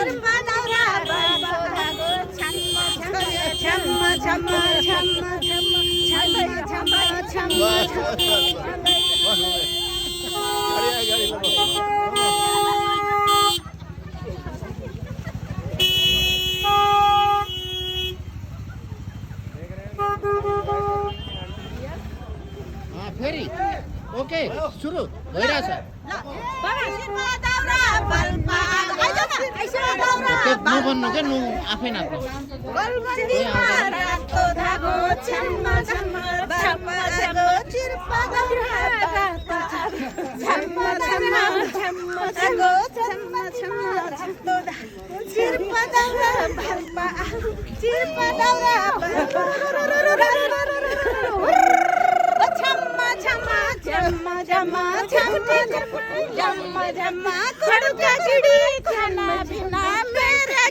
चिर्पा दाउरा बाल्पा धागो छम्म छम्म छम्म छम्म छम्म छम्म फेरि ओके सुरु भइरहेछ नभन्नु क्या नु आफै नाच्नु झम्मा झम्मा खड़का चिड़ी खाना बिना मेरा